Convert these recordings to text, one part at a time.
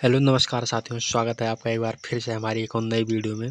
Hello नमस्कार साथियों, स्वागत है आपका एक बार फिर से हमारी एक और नई वीडियो में।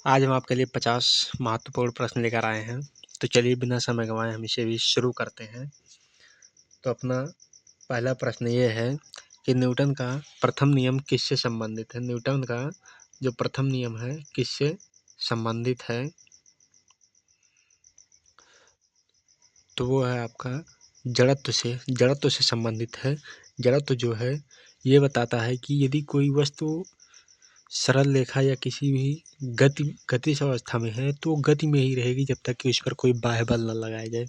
आज हम आपके लिए 50 महत्वपूर्ण प्रश्न लेकर आए हैं। तो चलिए बिना समय गंवाए हम इसे भी शुरू करते हैं। तो अपना पहला प्रश्न ये है कि न्यूटन का प्रथम नियम किससे संबंधित है। न्यूटन का जो प्रथम नियम है किससे संबंधित है, तो वो है आपका जड़त्व से संबंधित है। जड़त्व जो है ये बताता है कि यदि कोई वस्तु सरल रेखा या किसी भी गतिज अवस्था में है तो गति में ही रहेगी जब तक कि उस पर कोई बाह्य बल न लगाया जाए,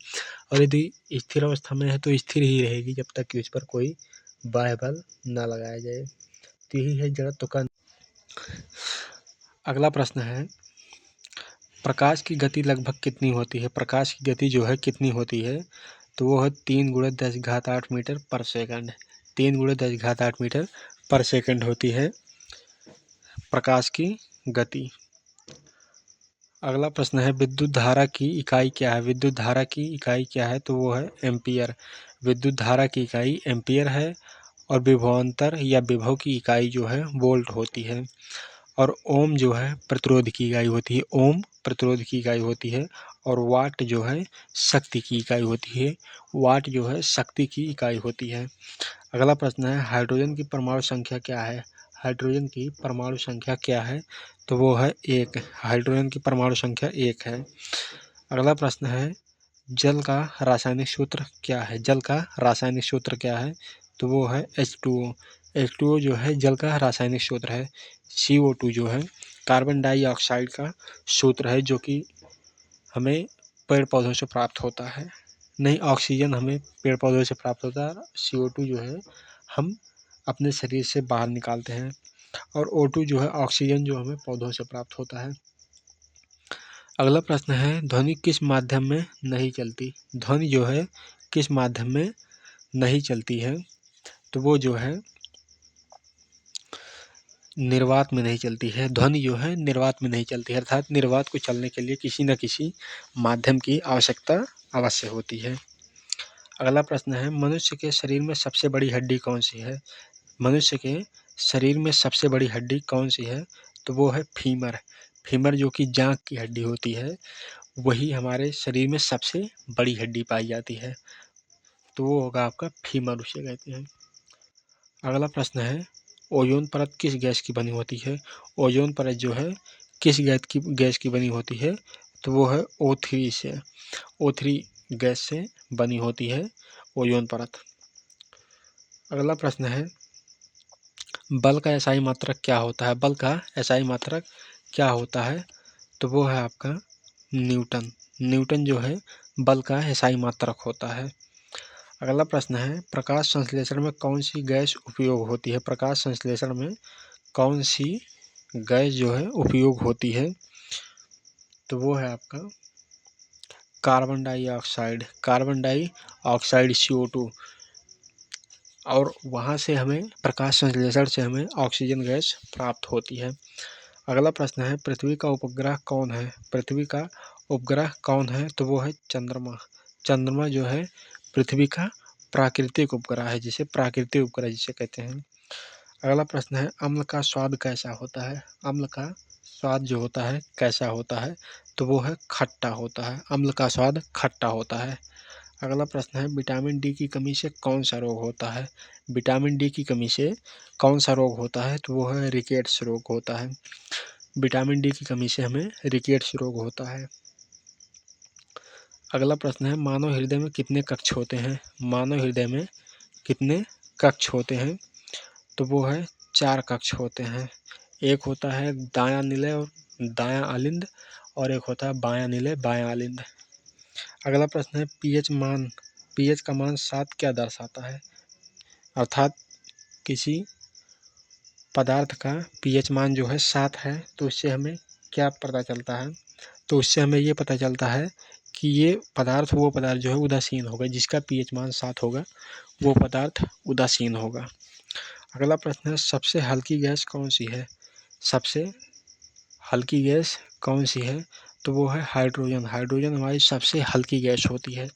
और यदि स्थिर अवस्था में है तो स्थिर ही रहेगी जब तक कि उस पर कोई बाह्य बल न लगाया जाए। तो यही है जड़त्व का। अगला प्रश्न है, प्रकाश की गति लगभग कितनी होती है। प्रकाश की गति जो है कितनी होती है, तो वो है 3 × 10⁸ मीटर पर सेकंड। 3 × 10⁸ मीटर पर सेकंड होती है प्रकाश की गति। अगला प्रश्न है, विद्युत धारा की इकाई क्या है। विद्युत धारा की इकाई क्या है, तो वो है एम्पियर। विद्युत धारा की इकाई एम्पियर है और विभवांतर या विभव की इकाई जो है वोल्ट होती है। और ओम जो है प्रतिरोध की इकाई होती है। ओम प्रतिरोध की इकाई होती है और वाट जो है शक्ति की इकाई होती है। वाट जो है शक्ति की इकाई होती है। अगला प्रश्न है, हाइड्रोजन की परमाणु संख्या क्या है। हाइड्रोजन की परमाणु संख्या क्या है, तो वो है 1। हाइड्रोजन की परमाणु संख्या 1 है। अगला प्रश्न है, जल का रासायनिक सूत्र क्या है। जल का रासायनिक सूत्र क्या है, तो वो है H2O। H2O जो है जल का रासायनिक सूत्र है। CO2 जो है कार्बन डाइऑक्साइड का सूत्र है, जो कि हमें पेड़ पौधों से प्राप्त होता है। नहीं, ऑक्सीजन हमें पेड़ पौधों से प्राप्त होता है। CO2 जो है हम अपने शरीर से बाहर निकालते हैं, और O2 जो है ऑक्सीजन जो हमें पौधों से प्राप्त होता है। अगला प्रश्न है, ध्वनि किस माध्यम में नहीं चलती। ध्वनि जो है किस माध्यम में नहीं चलती है, तो वो जो है निर्वात में नहीं चलती है। ध्वनि जो है निर्वात में नहीं चलती है, अर्थात निर्वात को चलने के लिए किसी न किसी माध्यम की आवश्यकता अवश्य होती है। अगला प्रश्न है, मनुष्य के शरीर में सबसे बड़ी हड्डी कौन सी है। मनुष्य के शरीर में सबसे बड़ी हड्डी कौन सी है, तो वो है फीमर। फीमर जो कि जांघ की हड्डी होती है, वही हमारे शरीर में सबसे बड़ी हड्डी पाई जाती है, तो वो होगा आपका फीमर, उसे कहते हैं। अगला प्रश्न है, ओजोन परत किस गैस की बनी होती है। ओजोन परत जो है किस गैस की बनी होती है, तो वो है O3 से। O3 गैस से बनी होती है ओजोन परत। अगला प्रश्न है, बल का एसआई मात्रक क्या होता है। बल का एसआई मात्रक क्या होता है, तो वो है आपका न्यूटन। न्यूटन जो है बल का एसआई मात्रक होता है। अगला प्रश्न है, प्रकाश संश्लेषण में कौन सी गैस उपयोग होती है। प्रकाश संश्लेषण में कौन सी गैस जो है उपयोग होती है, तो वो है आपका carbon dioxide. Carbon dioxide CO2, और वहाँ से हमें प्रकाश संश्लेषण से हमें ऑक्सीजन गैस प्राप्त होती है। अगला प्रश्न है, पृथ्वी का उपग्रह कौन है। पृथ्वी का उपग्रह कौन है, तो वो है चंद्रमा। चंद्रमा जो है पृथ्वी का प्राकृतिक उपग्रह है, जिसे प्राकृतिक उपग्रह जिसे कहते हैं। अगला प्रश्न है, अम्ल का स्वाद कैसा होता है। अम्ल का स्वाद जो होता है कैसा होता है, तो वो है खट्टा होता है। अम्ल का स्वाद खट्टा होता है। अगला प्रश्न है, विटामिन डी की कमी से कौन सा रोग होता है। विटामिन डी की कमी से कौन सा रोग होता है, तो वो है रिकेट्स रोग होता है। विटामिन डी की कमी से हमें रिकेट्स रोग होता है। अगला प्रश्न है, मानव हृदय में कितने कक्ष होते हैं। मानव हृदय में कितने कक्ष होते हैं, तो वो है 4 कक्ष होते हैं। एक होता है दायां निलय और दायां आलिंद, और एक होता है बायां निलय बायां आलिंद। अगला प्रश्न है, पीएच का मान 7 क्या दर्शाता है। अर्थात किसी पदार्थ का पीएच मान जो है 7 है, तो उससे हमें क्या पता चलता है, तो उससे हमें ये पता चलता है कि ये पदार्थ वो पदार्थ जो है उदासीन होगा। जिसका पीएच मान 7 होगा वो पदार्थ उदासीन होगा। अगला प्रश्न है, सबसे हल्की गैस कौन सी है। सबसे हल्की गैस कौन सी है, तो वो है हाइड्रोजन। हाइड्रोजन हमारी सबसे हल्की गैस होती है।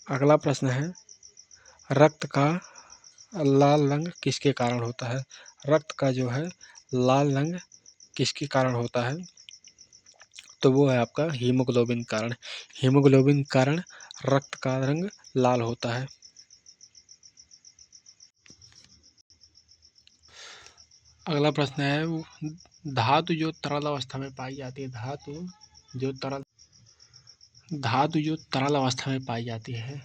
अगला प्रश्न है, रक्त का लाल रंग किसके कारण होता है? रक्त का जो है लाल रंग किसके कारण होता है? तो वो है आपका हीमोग्लोबिन कारण। हीमोग्लोबिन कारण रक्त का रंग लाल होता है। अगला प्रश्न है, धातु जो तरल अवस्था में पाई जाती है, धातु जो तरल अवस्था में पाई जाती है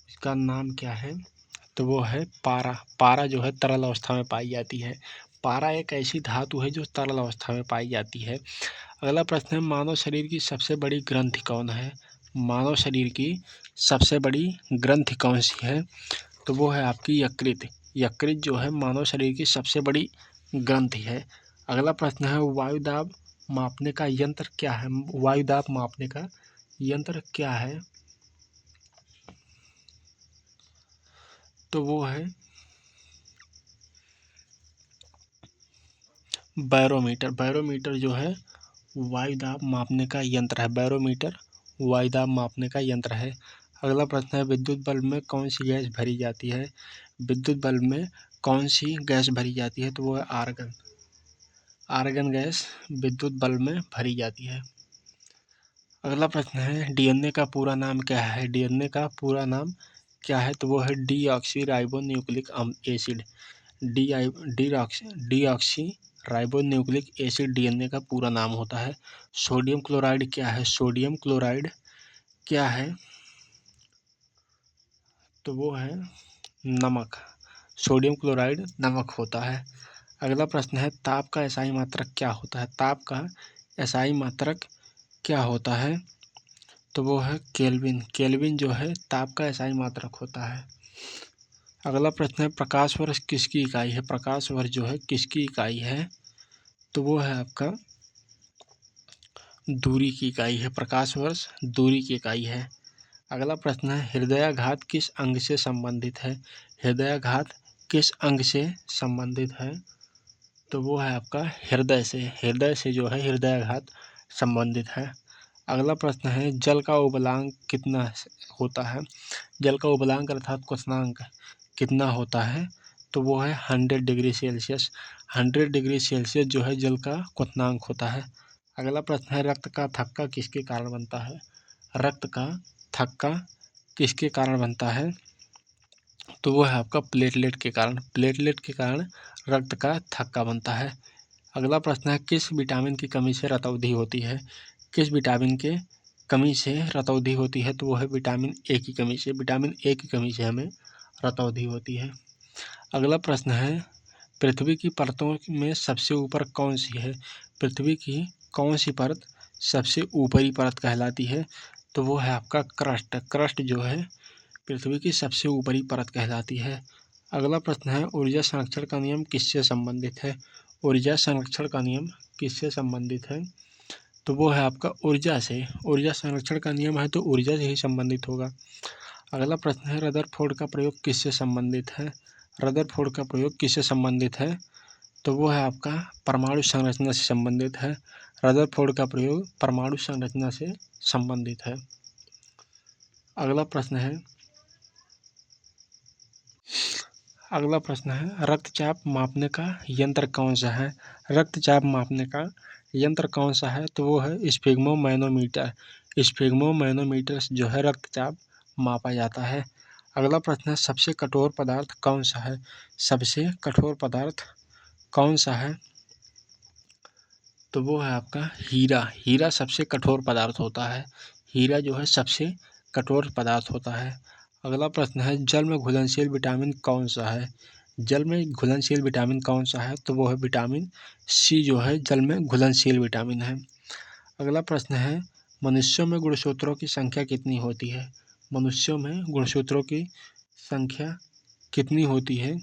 इसका नाम क्या है? तो वो है पारा। पारा जो है तरल अवस्था में पाई जाती है। पारा एक ऐसी धातु है जो तरल अवस्था में पाई जाती है। अगला प्रश्न है, मानव शरीर की सबसे बड़ी ग्रंथि कौन है? मानव शरीर की सबसे बड़ी ग्रंथि कौन सी है? तो वो है आपकी यकृत। यकृत जो है मानव शरीर की सबसे बड़ी ग्रंथि है। अगला प्रश्न है, वायुदाब मापने का यंत्र क्या है? वायुदाब मापने का यंत्र क्या है? तो वो है बैरोमीटर। बैरोमीटर जो है वायुदाब मापने का यंत्र है। बैरोमीटर वायुदाब मापने का यंत्र है। अगला प्रश्न है, विद्युत बल्ब में कौन सी गैस भरी जाती है? विद्युत बल्ब में कौन सी गैस भरी जाती है? तो वो है आर्गन। आर्गन गैस विद्युत बल्ब में भरी जाती है। अगला प्रश्न है, डीएनए का पूरा नाम क्या है? डीएनए का पूरा नाम क्या है? तो वो है deoxy ribo nucleic acid. Deoxy ribo nucleic acid DNA का पूरा नाम होता है। सोडियम क्लोराइड क्या है? सोडियम क्लोराइड क्या है? तो वो है नमक। सोडियम क्लोराइड नमक होता है। अगला प्रश्न है, ताप का एसआई मात्रक क्या होता है? ताप का एसआई मात्रक क्या होता है? तो वो है केल्विन। केल्विन जो है ताप का एसआई मात्रक होता है। अगला प्रश्न है, प्रकाश वर्ष किसकी इकाई है? प्रकाश वर्ष जो है किसकी इकाई है? तो वो है आपका दूरी की इकाई है। प्रकाश वर्ष दूरी की इकाई है। अगला प्रश्न है, हृदयाघात किस अंग से संबंधित है? हृदयाघात किस अंग से संबंधित है? तो वो है आपका हृदय से। हृदय से जो है हृदयाघात संबंधित है। अगला प्रश्न है, जल का उबलांक कितना होता है? जल का उबलांक अर्थात क्वथनांक कितना होता है? तो वो है 100 डिग्री सेल्सियस। 100 डिग्री सेल्सियस जो है जल का क्वथनांक होता है। अगला प्रश्न है, रक्त का थक्का किसके कारण बनता है? रक्त का थक्का किसके कारण बनता है? तो वो है आपका प्लेटलेट के कारण। प्लेटलेट के कारण रक्त का थक्का बनता है। अगला प्रश्न है, किस विटामिन की कमी से रतौंधी होती है? किस विटामिन के कमी से रतौंधी होती है? तो वो है विटामिन ए की कमी से। विटामिन ए की कमी से हमें रतौंधी होती है। अगला प्रश्न है, पृथ्वी की परतों में सबसे ऊपर कौन सी है? पृथ्वी की कौन सी परत सबसे ऊपरी परत कहलाती है? तो वो है आपका क्रस्ट। क्रस्ट जो है पृथ्वी की सबसे ऊपरी परत कहलाती है। अगला प्रश्न है, ऊर्जा संरक्षण का नियम किससे संबंधित है? ऊर्जा संरक्षण का नियम किससे संबंधित है? तो वो है आपका ऊर्जा से। ऊर्जा संरक्षण का नियम है तो ऊर्जा से ही संबंधित होगा। अगला प्रश्न है, रदरफोर्ड का प्रयोग किससे संबंधित है? रदरफोर्ड का प्रयोग किससे संबंधित है? तो वो है आपका परमाणु संरचना से संबंधित है। रदरफोर्ड का प्रयोग परमाणु संरचना से संबंधित है। अगला प्रश्न है, रक्तचाप मापने का यंत्र कौन सा है? रक्तचाप मापने का यंत्र कौन सा है? तो वो है स्फिग्मोमैनोमीटर। स्फिग्मोमैनोमीटर से जो है रक्तचाप मापा जाता है। अगला प्रश्न है, सबसे कठोर पदार्थ कौन सा है? सबसे कठोर पदार्थ कौन सा है? तो वो है आपका हीरा। हीरा सबसे कठोर पदार्थ होता है। हीरा जो है सबसे कठोर पदार्थ होता है। अगला प्रश्न है, जल में घुलनशील विटामिन कौन सा है? जल में घुलनशील विटामिन कौन सा है? तो वो है विटामिन सी जो है जल में घुलनशील विटामिन है। अगला प्रश्न है, मनुष्यों में गुणसूत्रों की संख्या कितनी होती है? मनुष्यों में गुणसूत्रों की संख्या कितनी होती है?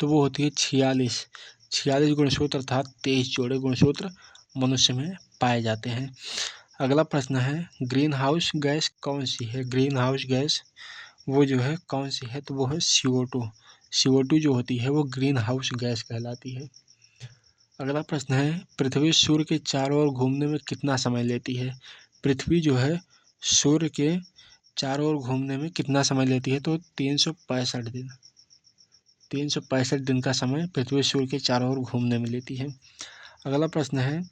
तो वो होती है 46। 46 गुणसूत्र अर्थात 23 जोड़े गुणसूत्र मनुष्य में पाए जाते हैं। अगला प्रश्न है, ग्रीन हाउस गैस कौन सी है? ग्रीन हाउस गैस वो जो है कौन सी है? तो वो है CO2। CO2 जो होती है वो ग्रीन हाउस गैस कहलाती है। अगला प्रश्न है, पृथ्वी सूर्य के चारों ओर घूमने में कितना समय लेती है? पृथ्वी जो है सूर्य के चारों ओर घूमने में कितना समय लेती है? तो 365 दिन। 365 दिन का समय पृथ्वी सूर्य के चारों ओर घूमने में लेती है। अगला प्रश्न है,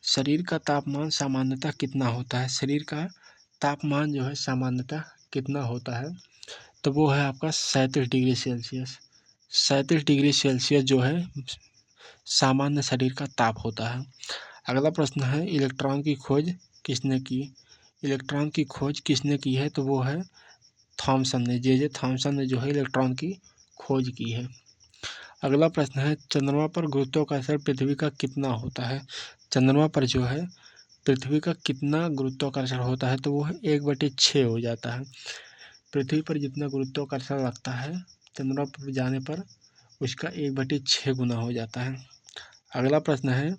शरीर का तापमान सामान्यतः कितना होता है? शरीर का तापमान जो है सामान्यतः कितना होता है? तो वो है आपका 37 डिग्री सेल्सियस। 37 डिग्री सेल्सियस जो है सामान्य शरीर का ताप होता है। अगला प्रश्न है, इलेक्ट्रॉन की खोज किसने की? इलेक्ट्रॉन की खोज किसने की है? तो वो है थॉमसन ने, जे थॉमसन ने जो है इलेक्ट्रॉन की खोज की है। अगला प्रश्न है, चंद्रमा पर गुरुत्वाकर्षण पृथ्वी का कितना होता है? चंद्रमा पर जो है पृथ्वी का कितना गुरुत्वाकर्षण होता है? तो वो है 1/6 हो जाता है। पृथ्वी पर जितना गुरुत्वाकर्षण लगता है चंद्रमा पर जाने पर उसका 1/6 गुना हो जाता है। अगला प्रश्न है,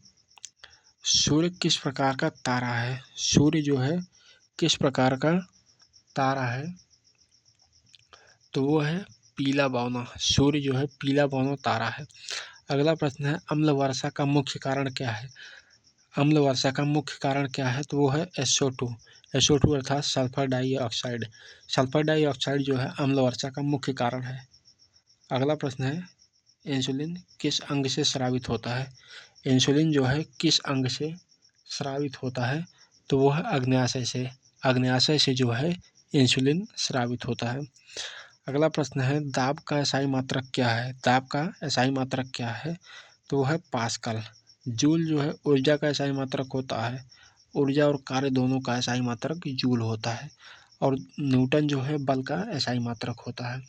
सूर्य किस प्रकार का तारा है? सूर्य जो है किस प्रकार का तारा है? तो वो है पीला बौना। सूर्य जो है पीला बौना तारा है। अगला प्रश्न है, अम्ल वर्षा का मुख्य कारण क्या है? अम्ल वर्षा का मुख्य कारण क्या है? तो वो है SO2। SO2 अर्थात सल्फर डाइऑक्साइड। सल्फर डाइऑक्साइड जो है अम्ल वर्षा का मुख्य कारण है। अगला प्रश्न है, इंसुलिन किस अंग से स्रावित होता है? इंसुलिन जो है किस अंग से स्रावित होता है? तो वो है अग्न्याशय से। अग्न्याशय से जो है इंसुलिन स्रावित होता है। अगला प्रश्न है, दाब का एसआई मात्रक क्या है? दाब का एसआई मात्रक क्या है? तो वो है पास्कल। जूल जो है ऊर्जा का एसआई मात्रक होता है। ऊर्जा और कार्य दोनों का एसआई मात्रक जूल होता है। और न्यूटन जो है बल का एसआई मात्रक होता है।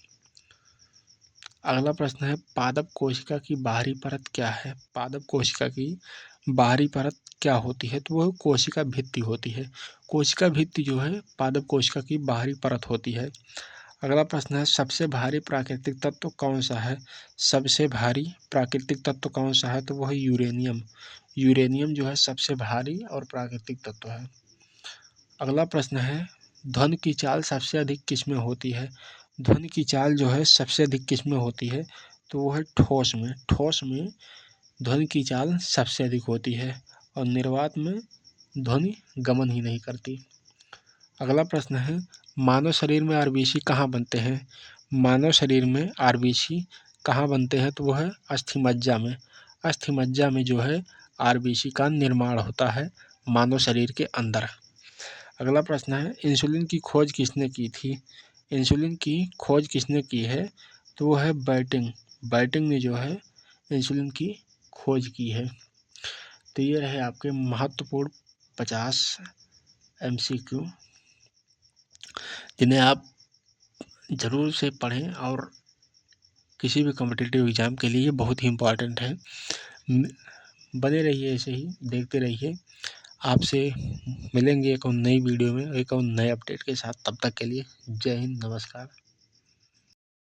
अगला प्रश्न है, पादप कोशिका की बाहरी परत क्या है? पादप कोशिका की बाहरी परत क्या होती है? तो वह कोशिका भित्ति होती है। कोशिका भित्ति जो है पादप कोशिका की बाहरी परत होती है। अगला प्रश्न है, सबसे भारी प्राकृतिक तत्व कौन सा है? सबसे भारी प्राकृतिक तत्व कौन सा है? तो वह है यूरेनियम। यूरेनियम जो है सबसे भारी और प्राकृतिक तत्व है। अगला प्रश्न है, ध्वनि की चाल सबसे अधिक किसमें होती है? ध्वनि की चाल जो है सबसे अधिक किसमें होती है? तो वो है ठोस में। ठोस में ध्वनि की चाल सबसे अधिक होती है और निर्वात में ध्वनि गमन ही नहीं करती। अगला प्रश्न है, मानव शरीर में आरबीसी कहाँ बनते हैं? मानव शरीर में आरबीसी कहाँ बनते हैं? तो वो है अस्थिमज्जा में। अस्थिमज्जा में जो है आरबीसी का निर्माण होता है मानव शरीर के अंदर। अगला प्रश्न है, इंसुलिन की खोज किसने की थी? इंसुलिन की खोज किसने की है? तो वो है बैटिंग। बैटिंग ने जो है इंसुलिन की खोज की है। तो ये रहे आपके महत्वपूर्ण 50 MCQ, जिन्हें आप ज़रूर से पढ़ें और किसी भी कॉम्पिटिटिव एग्ज़ाम के लिए बहुत ही इम्पॉर्टेंट है। बने रहिए ऐसे ही, देखते रहिए। आपसे मिलेंगे एक और नई वीडियो में, एक और नए अपडेट के साथ। तब तक के लिए जय हिंद, नमस्कार।